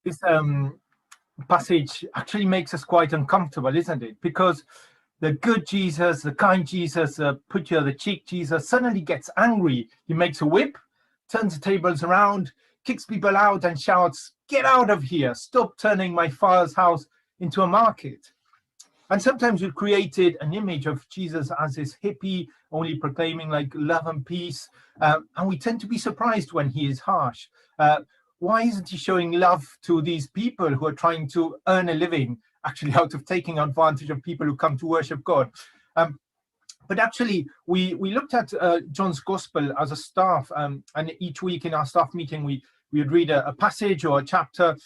This passage actually makes us quite uncomfortable, isn't it? Because the good Jesus, the kind Jesus, put you on the cheek Jesus suddenly gets angry. He makes a whip, turns the tables around, kicks people out and shouts, "Get out of here! Stop turning my father's house into a market." And sometimes we've created an image of Jesus as this hippie, only proclaiming like love and peace. And we tend to be surprised when he is harsh. Why isn't he showing love to these people who are trying to earn a living, actually out of taking advantage of people who come to worship God? But actually, we looked at John's Gospel as a staff, and each week in our staff meeting, we would read a passage or a chapter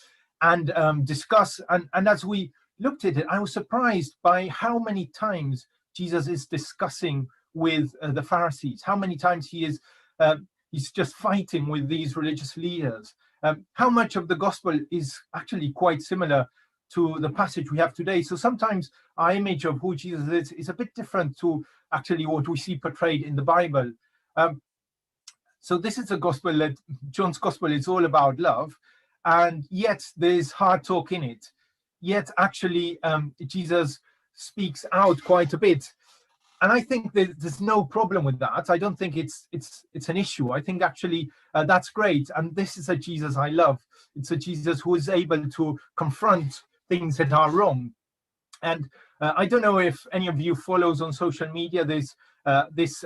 and discuss. And as we looked at it, I was surprised by how many times Jesus is discussing with the Pharisees, how many times he's just fighting with these religious leaders. How much of the gospel is actually quite similar to the passage we have today. So sometimes our image of who Jesus is a bit different to actually what we see portrayed in the Bible. So this is a gospel that John's gospel is all about love, and yet there's hard talk in it. Yet actually Jesus speaks out quite a bit. And I think there's no problem with that. I don't think it's an issue. I think actually that's great. And this is a Jesus I love. It's a Jesus who is able to confront things that are wrong. And I don't know if any of you follows on social media. There's this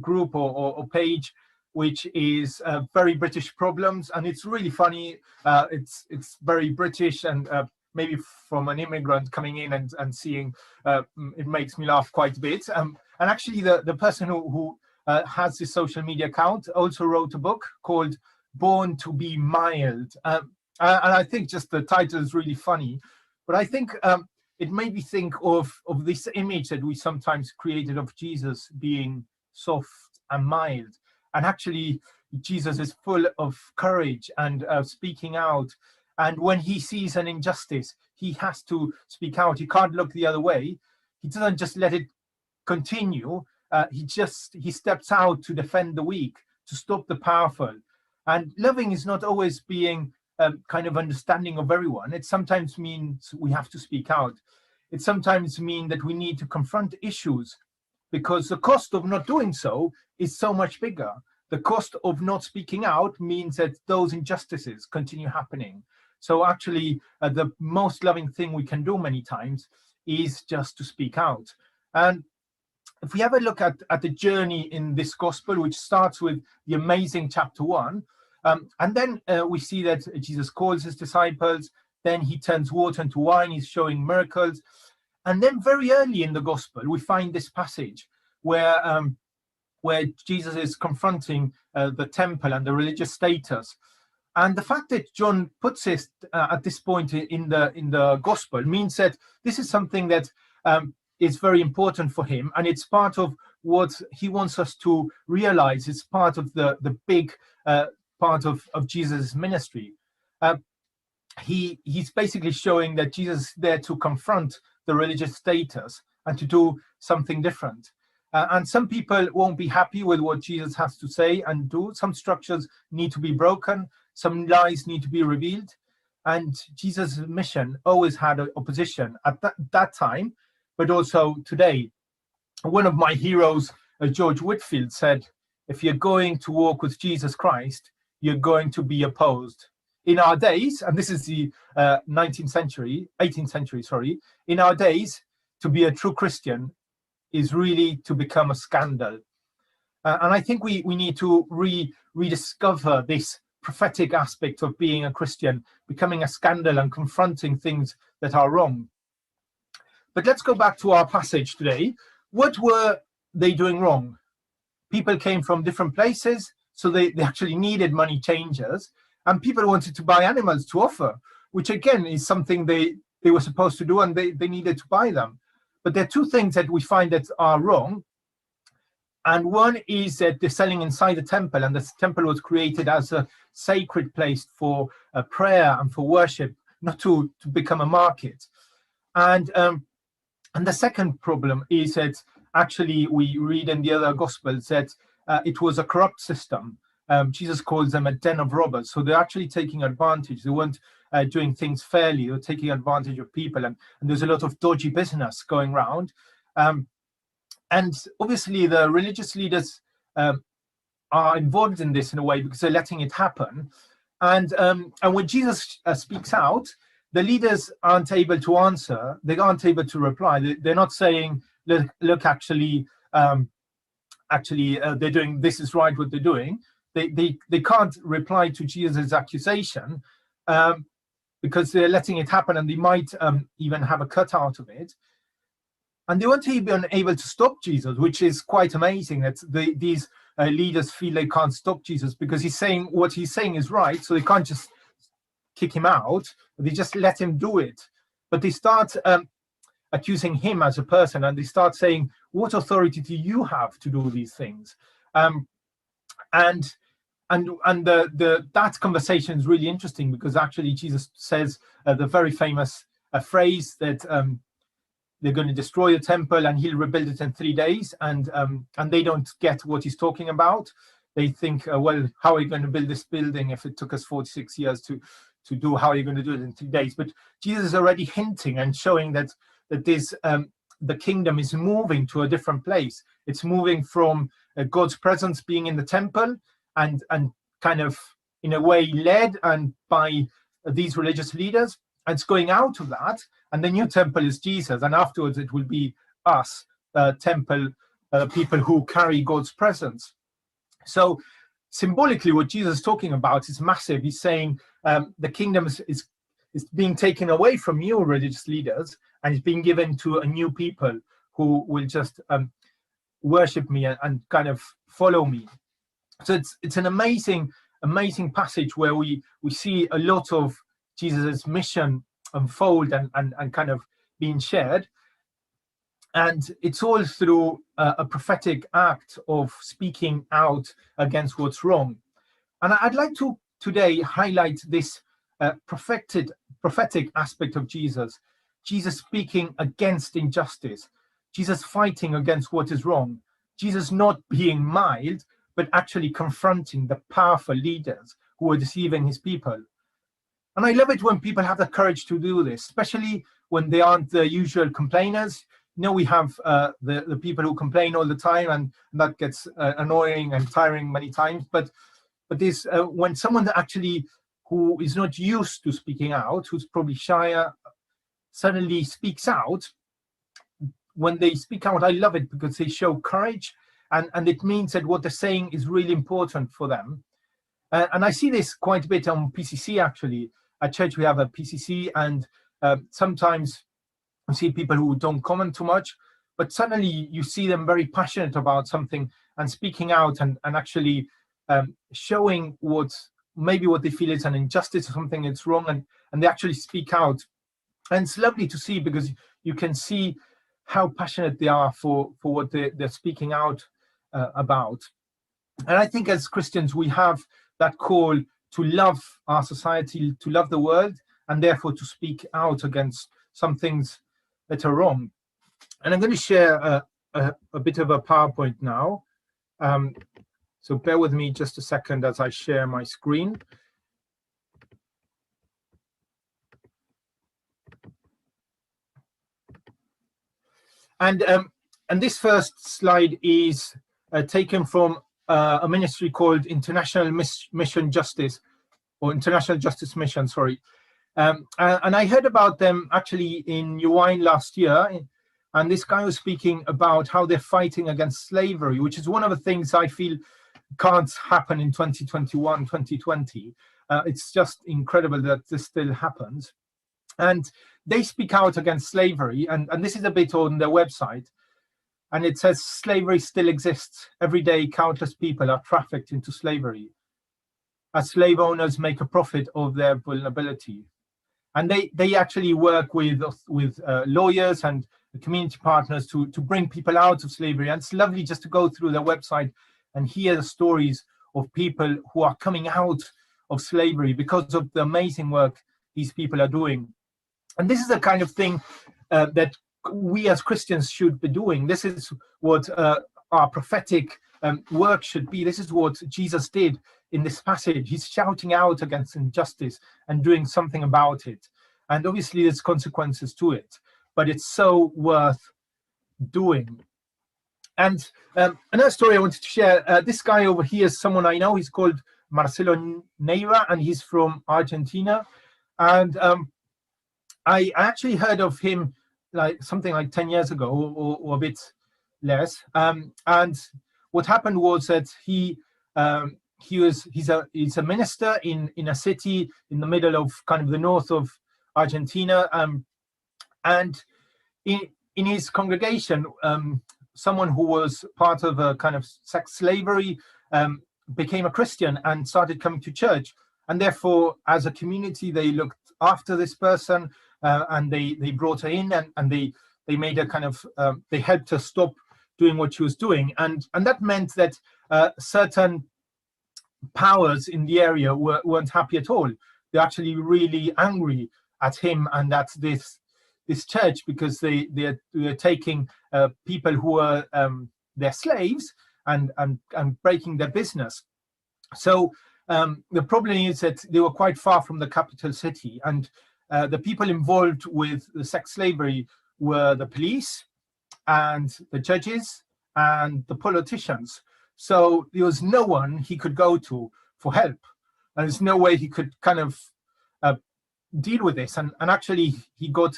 group or page which is Very British Problems, and it's really funny. It's very British, and maybe from an immigrant coming in and seeing, it makes me laugh quite a bit. And actually the person who has this social media account also wrote a book called Born to Be Mild. And I think just the title is really funny. But I think it made me think of this image that we sometimes created of Jesus being soft and mild. And actually, Jesus is full of courage and speaking out. And when he sees an injustice, he has to speak out. He can't look the other way. He doesn't just let it continue. He steps out to defend the weak, to stop the powerful. And loving is not always being kind of understanding of everyone. It sometimes means we have to speak out. It sometimes means that we need to confront issues, because the cost of not doing so is so much bigger. The cost of not speaking out means that those injustices continue happening. So actually, the most loving thing we can do many times is just to speak out. And if we have a look at the journey in this gospel, which starts with the amazing chapter 1, and then we see that Jesus calls his disciples, then he turns water into wine, he's showing miracles. And then very early in the gospel, we find this passage where Jesus is confronting the temple and the religious status. And the fact that John puts it at this point in the gospel means that this is something that is very important for him, and it's part of what he wants us to realize. It's part of the big part of Jesus' ministry. He's basically showing that Jesus is there to confront the religious status and to do something different. And some people won't be happy with what Jesus has to say and do. Some structures need to be broken. Some lies need to be revealed. And Jesus' mission always had opposition at that time, but also today. One of my heroes, George Whitefield, said, if you're going to walk with Jesus Christ, you're going to be opposed. In our days, and this is the 18th century, in our days, to be a true Christian is really to become a scandal. And I think we need to rediscover this prophetic aspect of being a Christian, becoming a scandal and confronting things that are wrong. But let's go back to our passage today. What were they doing wrong? People came from different places, so they actually needed money changers, and people wanted to buy animals to offer, which again is something they were supposed to do, and they needed to buy them. But there are two things that we find that are wrong. And one is that they're selling inside the temple, and the temple was created as a sacred place for prayer and for worship, not to become a market. And the second problem is that actually we read in the other Gospels that it was a corrupt system. Jesus calls them a den of robbers. So they're actually taking advantage. They weren't doing things fairly. They're taking advantage of people, and there's a lot of dodgy business going around. And obviously the religious leaders are involved in this in a way because they're letting it happen. And when Jesus speaks out, the leaders aren't able to answer. They aren't able to reply. They're not saying, look, actually, they're doing, this is right what they're doing. They can't reply to Jesus' accusation because they're letting it happen, and they might even have a cut out of it. And they weren't even able to stop Jesus, which is quite amazing that these leaders feel they can't stop Jesus because he's saying what he's saying is right, so they can't just kick him out. They just let him do it. But they start accusing him as a person, and they start saying, what authority do you have to do these things? And that conversation is really interesting because actually Jesus says the very famous phrase that they're going to destroy the temple and he'll rebuild it in 3 days, and they don't get what he's talking about. They think, well, how are you going to build this building if it took us 46 years to do? How are you going to do it in 3 days? But Jesus is already hinting and showing that this the kingdom is moving to a different place. It's moving from God's presence being in the temple and kind of in a way led and by these religious leaders. And it's going out of that, and the new temple is Jesus, and afterwards it will be us, temple people who carry God's presence. So symbolically, what Jesus is talking about is massive. He's saying the kingdom is being taken away from you religious leaders, and it's being given to a new people who will just worship me and kind of follow me. So it's an amazing passage where we see a lot of Jesus's mission unfold and kind of being shared. And it's all through a prophetic act of speaking out against what's wrong. And I'd like to today highlight this prophetic aspect of Jesus. Jesus speaking against injustice. Jesus fighting against what is wrong. Jesus not being mild, but actually confronting the powerful leaders who are deceiving his people. And I love it when people have the courage to do this, especially when they aren't the usual complainers. You know, we have the people who complain all the time, and that gets annoying and tiring many times. But this when someone actually who is not used to speaking out, who's probably shyer, suddenly speaks out. When they speak out, I love it because they show courage, and it means that what they're saying is really important for them. And I see this quite a bit on PCC actually. At church we have a PCC, and sometimes you see people who don't comment too much, but suddenly you see them very passionate about something and speaking out and actually showing what they feel is an injustice or something that's wrong, and they actually speak out. And it's lovely to see because you can see how passionate they are for what they're speaking out about. And I think as Christians we have that call to love our society, to love the world, and therefore to speak out against some things that are wrong. And I'm going to share a bit of a PowerPoint now. So bear with me just a second as I share my screen. And this first slide is taken from a ministry called International Mission Justice, or International Justice Mission, sorry. And I heard about them actually in New Wine last year, and this guy was speaking about how they're fighting against slavery, which is one of the things I feel can't happen in 2021, 2020. It's just incredible that this still happens. And they speak out against slavery, and this is a bit on their website. And it says, slavery still exists. Every day, countless people are trafficked into slavery as slave owners make a profit of their vulnerability. And they actually work with lawyers and community partners to bring people out of slavery. And it's lovely just to go through their website and hear the stories of people who are coming out of slavery because of the amazing work these people are doing. And this is the kind of thing that we as Christians should be doing. This is what our prophetic work should be. This is what Jesus did. in this passage, he's shouting out against injustice and doing something about it. And obviously there's consequences to it, but it's so worth doing. And another story I wanted to share, this guy over here is someone I know. He's called Marcelo Neira, and he's from Argentina. And I actually heard of him like something like 10 years ago, or a bit less. And what happened was that he's a minister in a city in the middle of kind of the north of Argentina, and in his congregation, someone who was part of a kind of sex slavery became a Christian and started coming to church, and therefore, as a community, they looked after this person, and they brought her in, and they made a kind of they helped her stop doing what she was doing, and that meant that certain powers in the area weren't happy at all. They're actually really angry at him and at this church, because they're taking people who are their slaves and breaking their business. So the problem is that they were quite far from the capital city, and the people involved with the sex slavery were the police and the judges and the politicians. So there was no one he could go to for help, and there's no way he could kind of deal with this. And actually he got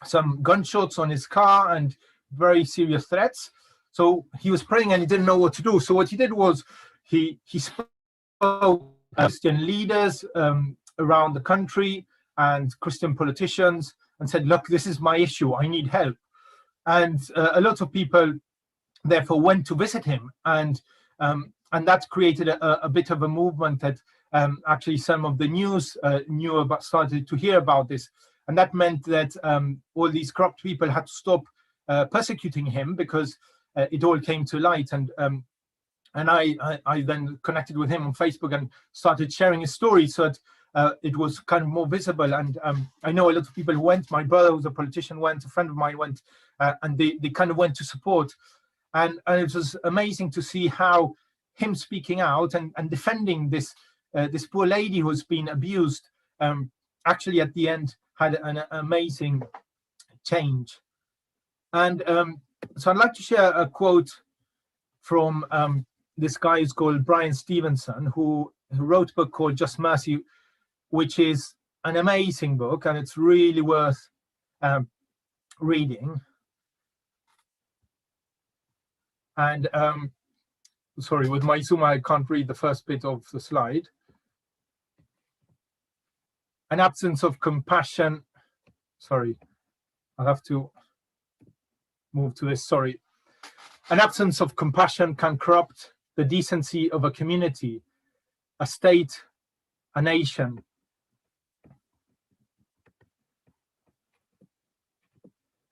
some gunshots on his car and very serious threats. So he was praying and he didn't know what to do. So what he did was he spoke to Christian leaders around the country and Christian politicians and said, look, this is my issue, I need help. And a lot of people therefore went to visit him, and that created a bit of a movement that actually some of the news started to hear about this, and that meant that all these corrupt people had to stop persecuting him, because it all came to light. And I then connected with him on Facebook and started sharing his story, so that it was kind of more visible. And I know a lot of people who went. My brother, who's a politician, went. A friend of mine went, and they kind of went to support. And it was amazing to see how him speaking out and defending this poor lady who's been abused actually at the end had an amazing change. And so I'd like to share a quote from this guy who's called Brian Stevenson, who wrote a book called Just Mercy, which is an amazing book, and it's really worth reading. And sorry, with my Zoom, I can't read the first bit of the slide. An absence of compassion. Sorry, I'll have to move to this. Sorry. An absence of compassion can corrupt the decency of a community, a state, a nation.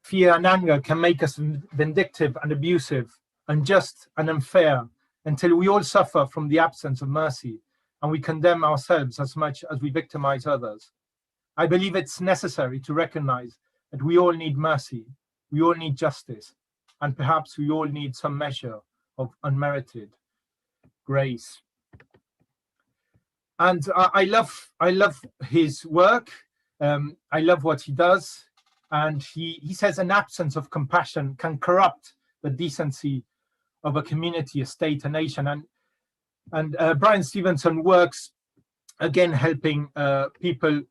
Fear and anger can make us vindictive and abusive, unjust and unfair, until we all suffer from the absence of mercy, and we condemn ourselves as much as we victimize others. I believe it's necessary to recognize that we all need mercy, we all need justice, and perhaps we all need some measure of unmerited grace. And I love his work. I love what he does. And he says an absence of compassion can corrupt the decency of a community, a state, a nation. And Brian Stevenson works, again, helping people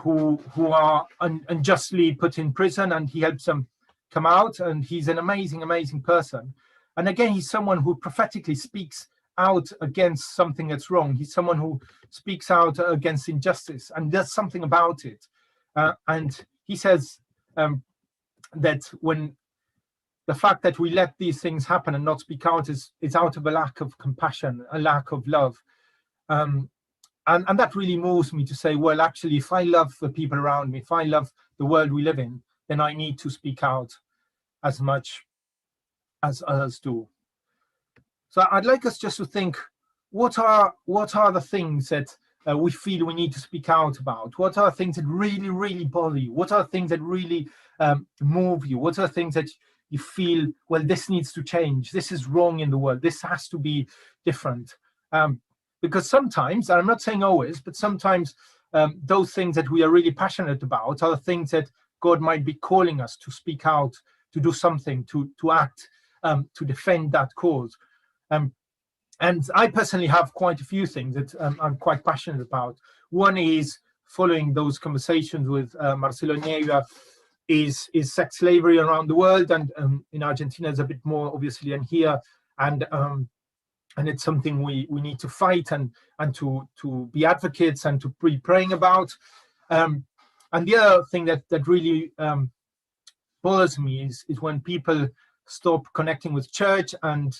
who are unjustly put in prison, and he helps them come out. And he's an amazing person. And again, he's someone who prophetically speaks out against something that's wrong. He's someone who speaks out against injustice and does something about it. And he says that when the fact that we let these things happen and not speak out is out of a lack of compassion, a lack of love. And that really moves me to say, well, actually, if I love the people around me, if I love the world we live in, then I need to speak out as much as others do. So I'd like us just to think, what are the things that we feel we need to speak out about? What are things that really bother you? What are things that really move you? What are things that you feel, well, this needs to change, this is wrong in the world, this has to be different? because sometimes, and I'm not saying always, but sometimes those things that we are really passionate about are the things that God might be calling us to speak out, to do something, to act, to defend that cause. And I personally have quite a few things that I'm quite passionate about. One is following those conversations with Marcelo Nieva, is sex slavery around the world, and in Argentina is a bit more obviously than here, and it's something we need to fight and to be advocates and to be praying about. And the other thing that really bothers me is when people stop connecting with church and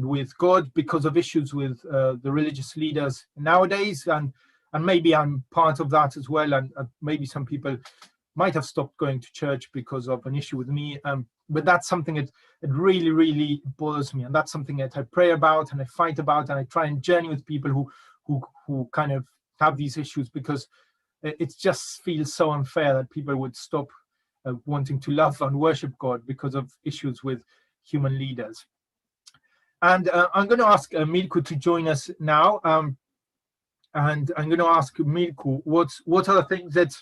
with God because of issues with the religious leaders nowadays, and maybe I'm part of that as well, and maybe some people might have stopped going to church because of an issue with me, but that's something that really bothers me, and that's something that I pray about and I fight about, and I try and journey with people who kind of have these issues, because it just feels so unfair that people would stop wanting to love and worship God because of issues with human leaders. And I'm going to ask Milko to join us now, and I'm going to ask Milko, what are the things that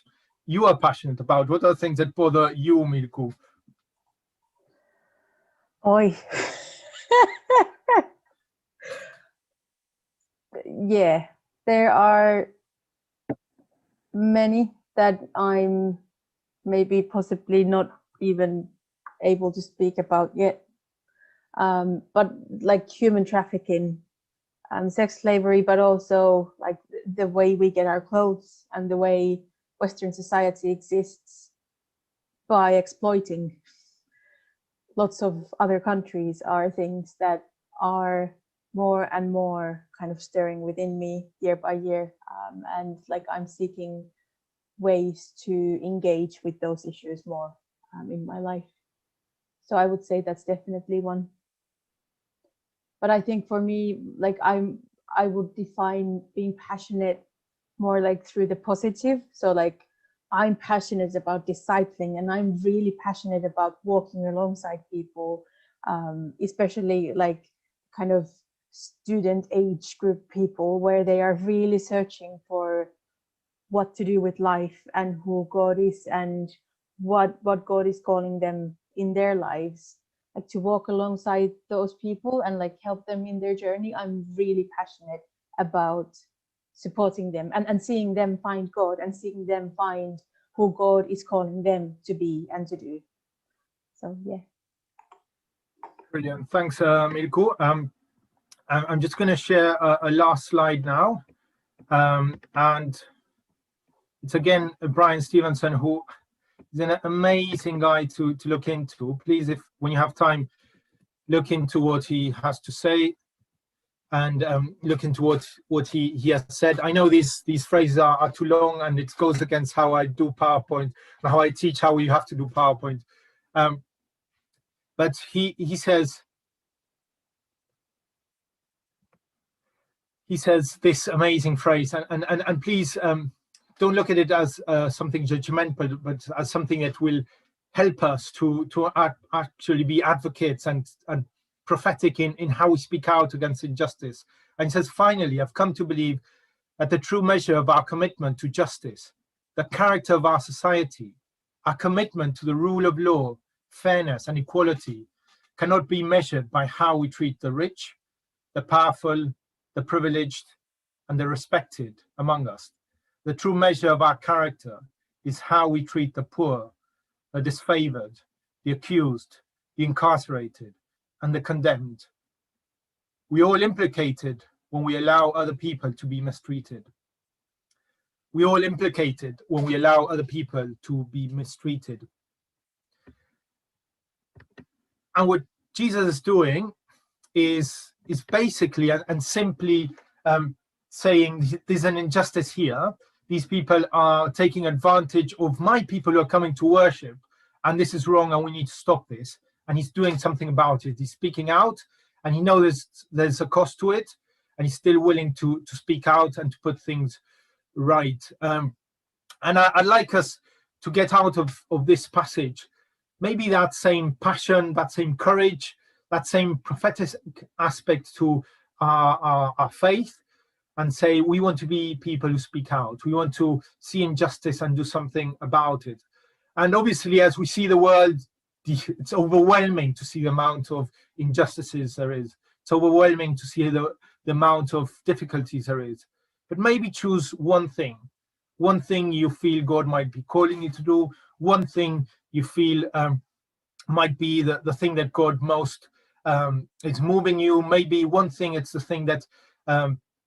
you are passionate about? What are the things that bother you, Milko? Oi. Yeah, there are many that I'm maybe possibly not even able to speak about yet. But like human trafficking, sex slavery, but also like the way we get our clothes and the way Western society exists by exploiting lots of other countries are things that are more and more kind of stirring within me year by year. And like I'm seeking ways to engage with those issues more in my life. So I would say that's definitely one. But I think for me, like I would define being passionate more like through the positive. So like I'm passionate about discipling, and I'm really passionate about walking alongside people, especially like kind of student age group people, where they are really searching for what to do with life and who God is and what God is calling them in their lives. Like to walk alongside those people and like help them in their journey. I'm really passionate about supporting them and seeing them find God and seeing them find who God is calling them to be and to do. So yeah. Brilliant. Thanks, Milko. I'm just going to share a last slide now. And it's again Brian Stevenson, who is an amazing guy to look into. Please, if when you have time, look into what he has to say, and look into what he has said. I know these phrases are too long, and it goes against how I do PowerPoint and how I teach how you have to do PowerPoint. But he says this amazing phrase, and please don't look at it as something judgmental, but as something that will help us to actually be advocates and prophetic in how we speak out against injustice. And he says, finally, I've come to believe that the true measure of our commitment to justice, the character of our society, our commitment to the rule of law, fairness and equality cannot be measured by how we treat the rich, the powerful, the privileged, and the respected among us. The true measure of our character is how we treat the poor, the disfavored, the accused, the incarcerated, and the condemned. We all implicated when we allow other people to be mistreated. We all implicated when we allow other people to be mistreated. And what Jesus is doing is basically and simply saying there's an injustice here. These people are taking advantage of my people who are coming to worship, and this is wrong, and we need to stop this. And he's doing something about it. He's speaking out, and he knows there's a cost to it, and he's still willing to speak out and to put things right. And I'd like us to get out of this passage maybe that same passion, that same courage, that same prophetic aspect to our faith, and say, we want to be people who speak out. We want to see injustice and do something about it. And obviously, as we see the world, it's overwhelming to see the amount of injustices there is. It's overwhelming to see the amount of difficulties there is. But maybe choose one thing you feel God might be calling you to do, one thing you feel might be the thing that God most is moving you. Maybe one thing, it's the thing that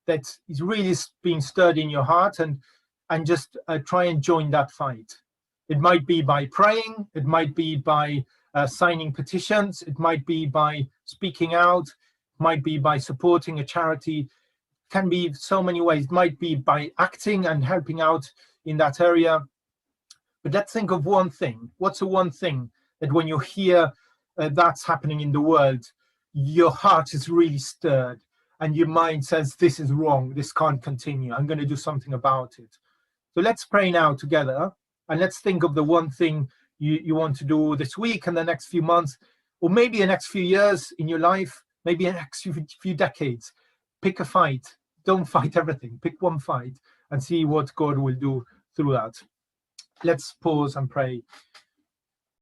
that is really being stirred in your heart, and just try and join that fight. It might be by praying, it might be by signing petitions, it might be by speaking out, it might be by supporting a charity. It can be so many ways. It might be by acting and helping out in that area. But let's think of one thing. What's the one thing that when you hear that's happening in the world, your heart is really stirred and your mind says, this is wrong, this can't continue, I'm going to do something about it. So let's pray now together, and let's think of the one thing you want to do this week and the next few months, or maybe the next few years in your life, maybe the next few decades. Pick a fight. Don't fight everything. Pick one fight and see what God will do through that. Let's pause and pray.